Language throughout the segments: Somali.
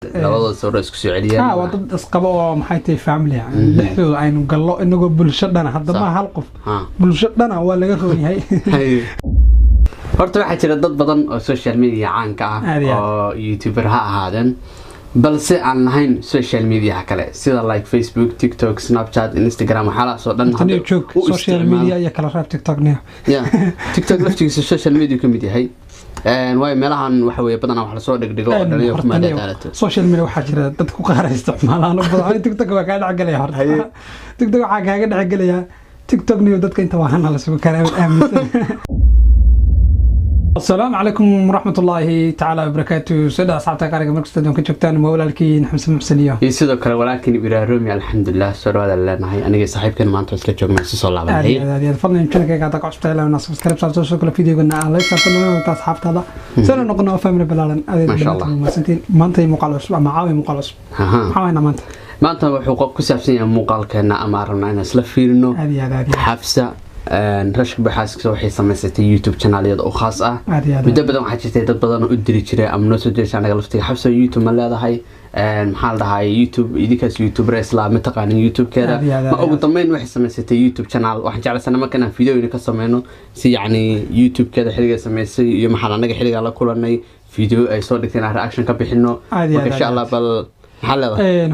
labada soo isku soo celiyaan waa dad isqabo oo maxay tahay family yani dhexdooda aynu gallo inagoo bulsho dhana haddaba hal qof bulsho dhana waa laga roon yahay horta waxaa jira dad badan oo social media caanka ah oo youtuber ha ahaadeen balse aan lahayn social media kale sida like Facebook, TikTok, Snapchat, Instagram waxaa soo dhan social media iyo kala raab TikTok ne TikTok laftigiisa social media kamid yahay way meelahan waxa weey badan wax la soo dhigdhigo oo dhaliyo kuma dadaalato social media waxa jira dad ku qaar isticmaalaan badan TikTok waa ka dhacagalaya horta TikTok waxa kaaga dhacagalaya TikTok niyo dadka inta waxan la soo karaabay aaminsan السلام عليكم ورحمة الله تعالى وبركاته سيدة أصحابتك عليكم مركز تدون كنتشوكتان مولالكين حمسن محسنية يسيدو كلا ولكن إبراهيم الحمد لله سورة هذا اللي نهي أنا صاحب كان ما أنت وصلت جوك مكسي صلى الله عليه هذه فضل يمكنك قاعدك عشت على وناس سبسكرايب صار توصل كل فيديو قلنا على ليس فضل أنت أصحابت هذا سنة نقنا فاميلي بلالن ما شاء الله ما أنت مقالوس معاوي مقالوس معاوينا ما أنت ما أنت حقوق كسافسين مقال كنا أمارنا أنا سلفيرنو حفصة رشك بحاسك waxay samaysatay YouTube channel yada oo khaas ah muddo badan waxa jirtay dad badan oo u diri jiray ama noo soo dirsan anaga laftiga xabsa YouTube ma leedahay maxaa la dhahay YouTube idinkaas YouTuber islaam taqaan YouTube keeda ma ugu dambeyn waxay samaysatay YouTube channel waxaan jeclaysana markaan fiidiyoyin ka sameeyno si yani YouTube keeda xiliga sameysay iyo maxaa anaga xiliga la kulanay fiidiyoo ay soo dhigteen reaction ka bixino insha Allah bal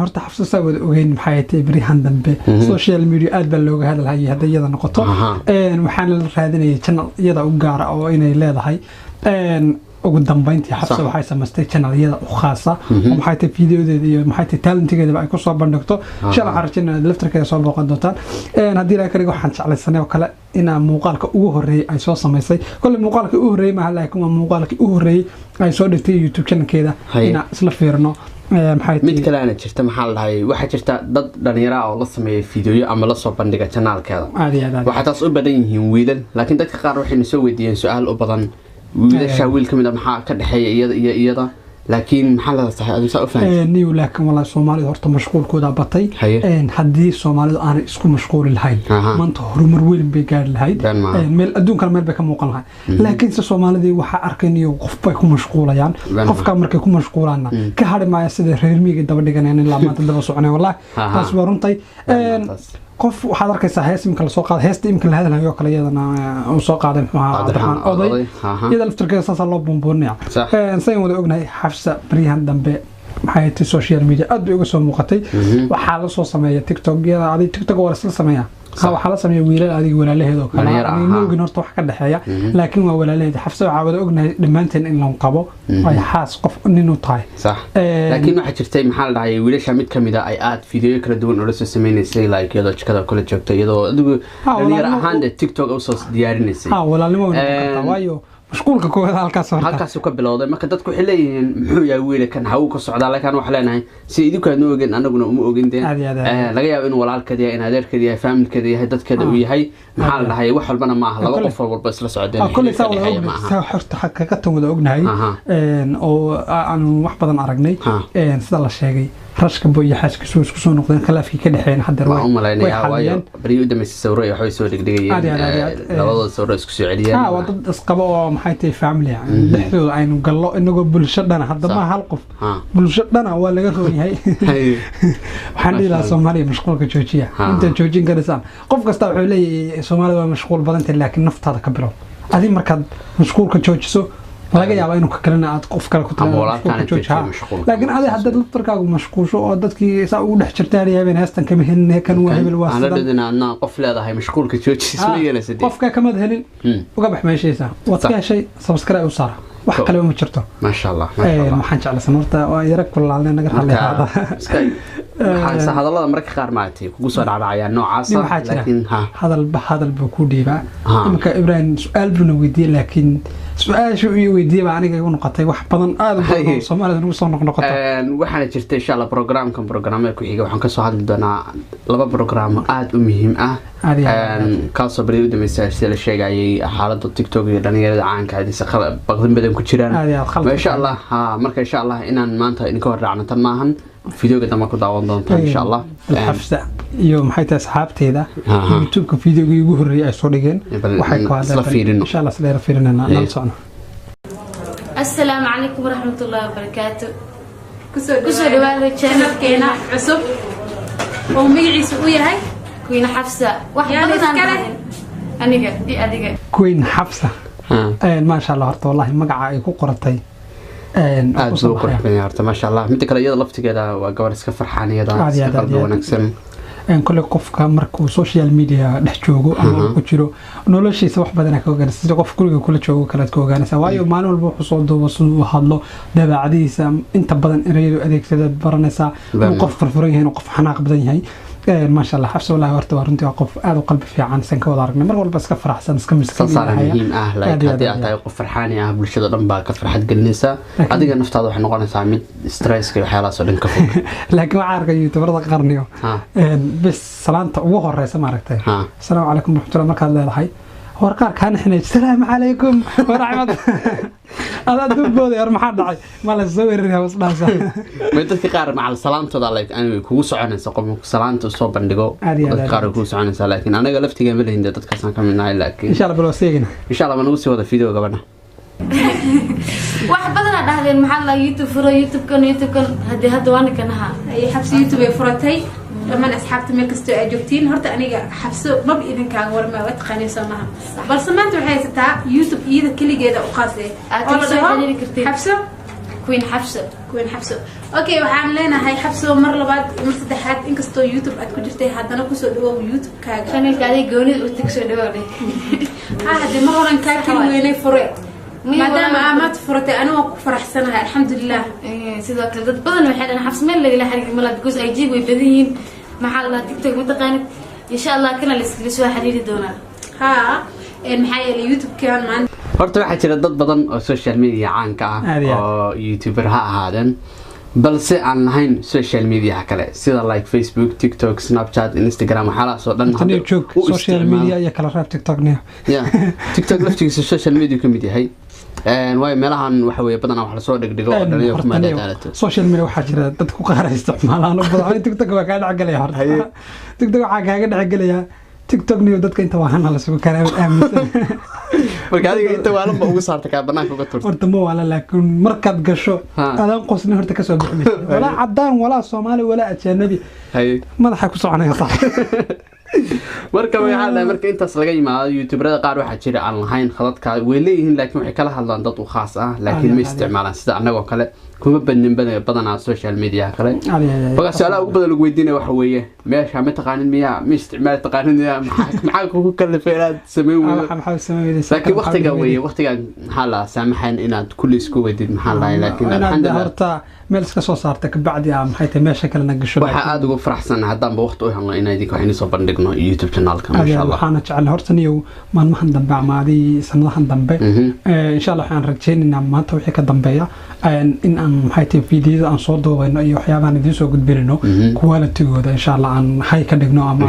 horta xafsa sawir ogeyn maxay tahay barihan dambe social media aad baa looga hadalhay hadayada noqoto waxaan la raadinayay channel iyada u gaar ah oo inay leedahay ugu dambeyntii xafsa waxay samaystay channel iyada u khaas ah oo maxay tahay fiidiyodeeda iyo maxay tahay talentigeeda ay ku soo bandhigto insha Allah xarjina laftarkeeda soo booqan doontaan hadii la karigo waxaan jeclaysanay oo kale ina muuqaalka ugu horeeyay ay soo samaysay kulli muuqaalka ugu horeeyay ma laakiin muuqaalka ugu horeeyay ay soo dhigtay YouTube channelkeeda ina isla fiirno mid kale ana jirta maxaa la dhahay waxa jirta dad dhalinyaro ah oo la sameeyay fiidiyo ama la soo bandhiga channelkeeda waxa taas u badan yihiin wiilal laakiin dadka qaar waxay soo weydiiyeen su'aal u badan wiilasha wiil kamid ah maxaa ka dhaxeeya iyada laakiin maxaa la saxay adiga soo fahmay niyo laakiin walaal Soomaalidu horta mashquulkooda batay hadii Soomaalidu aan isku mashquul lahayn maanta horumar weyn bay gaar lahayd meel adduunka meel bay ka muuqan lahayd laakiin Soomaalidu waxa arkaynayo qof bay ku mashquulayaan qofka markay ku mashquulaana ka hadhmaya sida reer miyiga daba dhiganayaan ilaa maanta daba soconay wallahi taas waa runtay qof waxaad arkaysaa hees imka la soo qaaday heesta imka la hadalhayo kale iyadana uu soo qaaday Cabdiraxmaan oday iyada laftirkeeda saas loo buunbuunaya sayn wada ognahay xafsa barihan dambe maxay tahay social media aad bay uga soo muuqatay waxaa la soo sameeyay TikTok iyada adiga TikTok waa isla sameeyaa waxa la sameeyay wiilal adiga walaalaheedo kale ma ogin horta wax ka dhaxeeya laakiin waa walaalaheed xafsa waxa wada ognahay dhamaanteen in la qabo ay xaas qof nin u tahay sax laakiin waxa jirtay maxaa la dhahay wiilasha mid kamid ah ay aad fiidiyo kala duwan oo la soo sameeyay like iyadoo jikada kala joogtay iyadoo adigu dhalinyaro ahaan TikTok u soo diyaarinaysay walaalnimo waayo mashquulka kooda halkaas ka bilowday marka dadku waxay leeyihiin muxuu yahay wiil kan hawo ka socda laakiin waxa leenahay si idinku aad ogeyn anaguna uma ogin laga yaabo in walaalkeeda iyo adeerkeeda iyo familkeeda iyo dadkeeda uu yahay maxaa la dhahay wax walbana ma aha laba qof walba isla socdeen kulli saa horta xaqiiqatan wada ognahay oo aan wax badan aragnay sida la sheegay rashka boya xaaska soo isku soo noqdeen khilaafkii ka dhaxeen hadda waa umaleynaya waayo bariyo dhameysay sawiro waxay soo dhigdhigayeen labada sawiro isku soo celiyaan waa dad isqabo oo maxay tahay family yani dhexdooda aynu gallo inagoo bulsho dhana haddaba hal qof bulsho dhana waa laga roon yahay waxaan dhiilaa Soomaaliya mashquulka joojiya inta joojin karaysan qof kasta wuxuu leeyahay Soomaaliya waa mashquul badan tahay laakiin naftaada ka bilow adiga markaad mashquulka joojiso laga yaabo inuu ka kalena aad qof kale ku tahay laakiin adiga hadda laftarkaagu mashquulsho oo dadkii saa ugu dhex jirtaan yaabeen heestan kama helin kan waa hebel waa sidaan ana dadina qof leedahay mashquulka joojis ma yeelaysid qofka kama helin uga bax meeshaysa waad ka heshay subscribe u saar wax kale ma jirto ma sha Allah waxaan jeclahay horta waa yara kulaalnay naga xalleeyada waxaan hadalada marka qaar maatay kugu soo dhacaya noocaas laakiin hadal buu ku dhiibaa imka Ibrahim su'aal buu weydiiyay laakiin su'aashu iyo weydiiyay baa aniga igu noqotay wax badan aad u badan Soomaalida nagu soo noqnoqoto waxaana jirtay insha Allah programka ku xiga waxaan ka soo hadli doonaa laba program aad u muhiim ah kaasoo bariyo dhameysay sida la sheegayay xaaladda TikTok iyo dhalinyarada caanka ah si baqdin badan ku jiraan ma sha Allah marka insha Allah inaan maanta idinka horraacno tan maahan فيديو قدامك كداون دونتا إن شاء الله. الحفصة يوم حيت أصحابتي ذا يوتيوب كفيديو يجوه الرئيس صديقين وحيكوا إن شاء الله سلير فيرنا نلصقنا. السلام عليكم ورحمة الله وبركاته. kusoo dhawaada channelkeena cusub oo magaciisa uu yahay Queen Xafsa wax badan aniga adiga Queen Xafsa ما شاء الله horta wallahi magaca ay ku qoratay aad soo qorxay horta ma sha Allah mid kale iyada laftigeeda waa gabar iska farxaaniyada iska qalbi wanaagsan كل قفك مركو سوشيال ميديا دحجوجو أما كجرو نولشي سوح بدنا كوجان سيد قف كل جوجو كلت كوجان سوايو ما نقول بحصول دو وصل هذلو ده بعديس أنت بدن إريدو أديك سيد برنسا وقف فرفرين هنا وقف حناق بدن هاي ما شاء الله حفص والله ورتوا رنتي وقف هذا قلب في عن سنك وضارقنا مرة بس كفر أحسن سكمل صار مهم لايك هدي أعطي وقف فرحاني بالشدة لما كفر حد قلنسا هذيك نفترض إحنا قلنا سامي ستريس كي حيلا صار نكفر لكن ما عارف يوتيوب برضه قرنيو بس سلامت وهو الرئيس ما عرفته السلام عليكم ورحمة الله وبركاته الله هاي ورقار كان إحنا السلام عليكم ورحمة هذا دبودي يا رمحان دعي ما له زوير يا وصلاص ما تذكر مع السلام تضلك أنا كوس عنا سقم سلام تصوب بندقو تذكر كوس عنا لكن أنا قلفت جميل هند تذكر كم من هاي لكن إن شاء الله بالوسيقنا إن شاء الله بنوصي هذا فيديو قبلنا واحد بدنا ده المحل يوتيوب فرا يوتيوب كان هدي وانا كانها أي حبس يوتيوب فرتي لما أصحابتي ملكستو أجوبتين هرت أنا حبسو ما بإذن كان ورما وتقني سماها بس ما أنتوا حيستا يوتيوب إذا كل جيدا وقاسي حبسو كوين حبسو أوكي وحاملنا هاي حبسو مرة بعد مرتدحات إنكستو يوتيوب أتكجرتي حتى أنا كوسو دوا يوتيوب كاجا كان الكادي جوني وتكسو دوا لي هذا ما هو كاكل ويني فريق ما دام ما تفرتي أنا وفرح سنة الحمد لله سيدا كذا بدنا واحد أنا حبس مين اللي حريق ملا تجوز أيجي ويبدين محل تيك توك متقنت إن شاء الله كنا لسه حريري دونا ها المحل اليوتيوب كان معنا horta waxaa jira dad badan oo social media caanka ah oo youtuber ha ahaadeen balse aan lahayn social media kale sida like Facebook, TikTok, Snapchat, Instagram waxaalaas oo dhan social media iyo kala reeb TikTok ne TikTok laftigiisa social media ka mid yahay way meelahan waxa weeye badan wax la soo dhigdhigo oo dhalinyaro kuma dadaalato social media waxa jira dad ku qaar isticmaalaan oo badan TikTok waa ka dhacagalaya horta TikTok waxa kaaga dhacagalaya TikTok niyo dadka inta waxaan la soo kala aaminsan marka adiga inta waalan ba ugu saartay ka banaanka uga turtay horta ma wala laakiin markaad gasho adan qosni horta ka soo bixin wala cadaan wala Soomaali wala ajnabi madaxa ku soconaysa marka marka intaas laga yimaado youtuberada qaar waxa jira aan lahayn khadadka way leeyihiin laakiin waxay kala hadlaan dad u khaas ah laakiin ma isticmaalaan sida anagoo kale kuma badanaa social media kale baga su'aalaha ugu badan lagu weydiinayo waxa weeye meesha ma taqaanin miya ma isticmaal taqaanin maxaa kugu kalifay inaad sameeyay laakiin waqtiga maxaa la saamaxayn inaad kulli isku weydid maxaa la laakiin alxamdulillah horta meel iska soo saartay ka bacdi maxay tahay meesha kale na gasho waxa aad ugu faraxsan haddaan ba waqti u helno inay idinka waxayna soo bandhigno YouTube channelka ma sha Allah waxaan jecel horta niyo maalmahan dambe amaadii sanadahan dambe insha Allah waxaan rajaynaynaa maanta wixii ka dambeeya in aan maxay tahay fiidiyoda aan soo duubayno iyo waxyaabahan idin soo gudbinayno quality-gooda insha Allah aan hay ka dhigno ama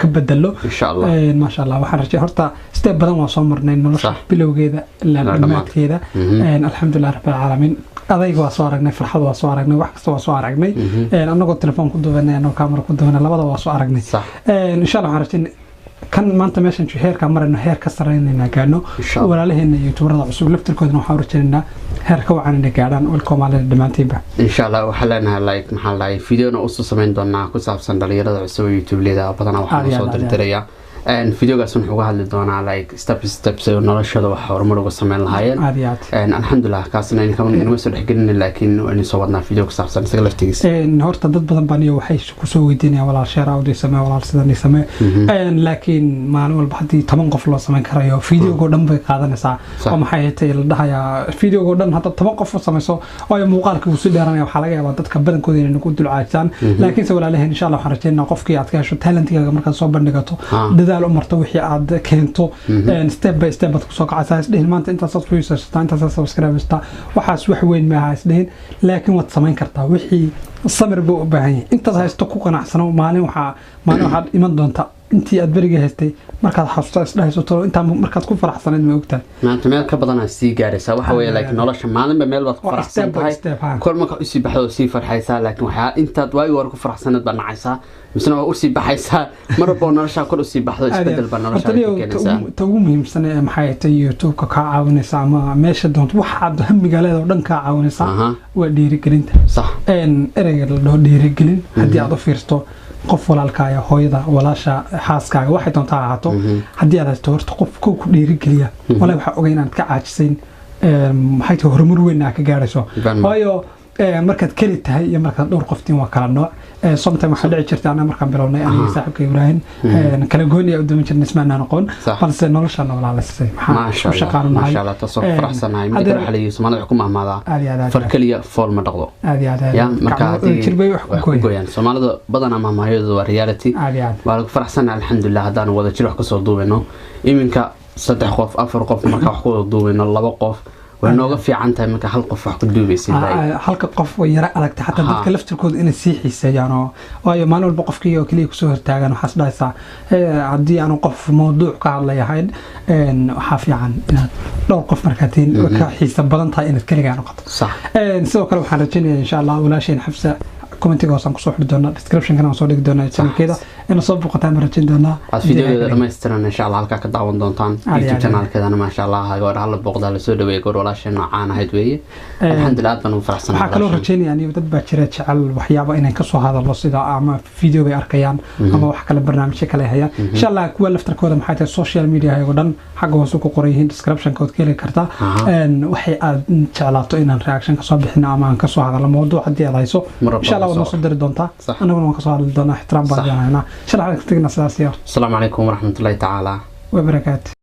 ka bedelo insha Allah ma sha Allah waxaan rajay horta step badan waa soo marnay nolosha bilowgeeda ilaa dhamaadkeeda alxamdulillah rabbil caalamiin adayga waa soo aragnay farxad waa soo aragnay wax kasta waa soo aragnay anagoo telefoon ku duubanay anagoo camera ku duubanay labada waa soo aragnay insha Allah waxaan rajay kan maanta meeshan heerka marayno heer ka sareynayna gaano walaalaheena youtuberada cusub laftirkoodna waxaan rajaynaa heer ka wacan inay gaadhaan walkoomaalada dhamaantiinba insha Allah waxaan leenahay like maxaa la fiidiyoona u soo sameyn doonaa ku saabsan dhalinyarada cusub ee YouTube leeda badan waxaan soo dirdiraya فيديوغاas wuxuu ka hadli doonaa like steps oo noloshooda wax horumar uga sameyn lahaayeen alxamdulillah kaasna inama soo dhexgelin laakiin waan soo wadnaa video ka saabsan isaga laftigiisa horta dad badan baan iyo waxay ku soo weydiinayaan walaal share audio samee walaal sidan samee laakiin maalin walba hadii 10 qof loo sameyn karayo videoga dhan bay qaadanaysaa oo maxay tahay la dhahayaa videoga dhan hadda 10 qof sameeyso oo muuqaalka uu si dheeranaya waxa laga yaabaa dadka badankooda inay ku dulcaajaan laakiin se walaalaheena insha Allah waxaan rajaynayaa qofkii aad ka hesho talentiga markaad soo bandhigato dadaal umarto wixii aad keento step by step baad ku soo kacaysaa isdhihin maanta intaas aad fiirsata intaas aad subscribe ista waxaas wax weyn ma aha isdhihin laakiin waad samayn kartaa wixii samir buu u baahan yahay intaad haysto ku qanacsano maalin waxa iman doonta intii aad beriga haystay markaad xasuusto isdhahayso inta markaad ku faraxsanayd ma ogtahay maanta meel ka badan sii gaaraysaa waxa weeye laakiin nolosha maalinba meel baad ku faraxsan tahay kor marka u sii baxdo sii farxaysaa laakiin waxa intaad waagi hore ku faraxsanayd baa nacaysaa misna waa u sii baxaysaa marba nolosha kor u sii baxdo isbedel baa nolosha keenaysaa ta ugu muhiimsan ee maxay tahay YouTube-ka ka caawinaysa ama meesha doonto waxaad hamiga leedahay dhan ka caawinaysaa waa dhiirigelinta sax ereyga la dhaho dhiirigelin haddii aad u fiirsto qof walaalkaaga hooyada walaasha xaaskaaga waxay doontaa ahaato haddii aad haysto horta qof ku dhiirigeliya walaa waxaa oga inaad ka caajisayn maxay tahay horumar weyn aad ka gaarayso waayo markaad keli tahay iyo markaad dhowr qoftiin waa kala nooc sometimes waxaa dhici jirta anaa markaan bilownay aniga saaxiibka Ibrahim kala gooni ayaa u doomin jirnay ismaana noqon balse nolosha noolaalisay maxaa u shaqaan maasha Allah taasoo faraxsanahay mid waxa la yiraahdo Soomaaliya ku mahmaadaa farkaliya fool ma dhaqdo ya marka jirbay wax ku gooyaan Soomaalida badan ama maayadu waa reality waa lagu faraxsanahay alxamdulillah hadaan wada jir wax ka soo duubeyno iminka 3 qof 4 qof marka wax ku duubeyno 2 qof ونوقف في عنتها مك هل قف واحد دوبي سيداي هل قف ويرى على حتى dadka laftirkooda in siixisa yaano waayo maalin walba qofkii kaliya ku soo hortaagan waxa isdhaaysa hadii aan qof mowduuc ka hadlayahay waxa fiican inaad dhowr qof markaatiin ka xiisa badan tahay inaad kaliya noqoto صح sidoo kale waxaan rajaynayaa insha Allah walaasheen xabsa commentiga waxaan ku soo xidhi doonaa description kana soo dhigi doonaa channelkeeda in soo boqotaan rajin doonaa fiidiyoda dhameystiran insha Allah halka ka daawan doontaan YouTube channelkeedana ma sha Allah haga hal boqda la soo dhaweey goor walaasheen caan ahayd weeye alxamdulillah baan u faraxsanahay waxa kale oo rajaynayaa in dad baa jira jecel waxyaabo inay ka soo hadalo sida ama fiidiyoo ay arkayaan ama wax kale barnaamijyo kale hayaan insha Allah kuwa laftarkooda maxay tahay social media ayagoo dhan xagga hoos ku qoran yihiin description kood kale kartaa waxay aad jeclaato inaan reaction ka soo bixin ama aan ka soo hadalo mowduuc hadii aad hayso insha Allah ونص دري دونتا أنا أقول مقصود الدنا احترام بعضنا هنا شرح لك تقولنا سلاسية السلام عليكم ورحمة الله تعالى وبركاته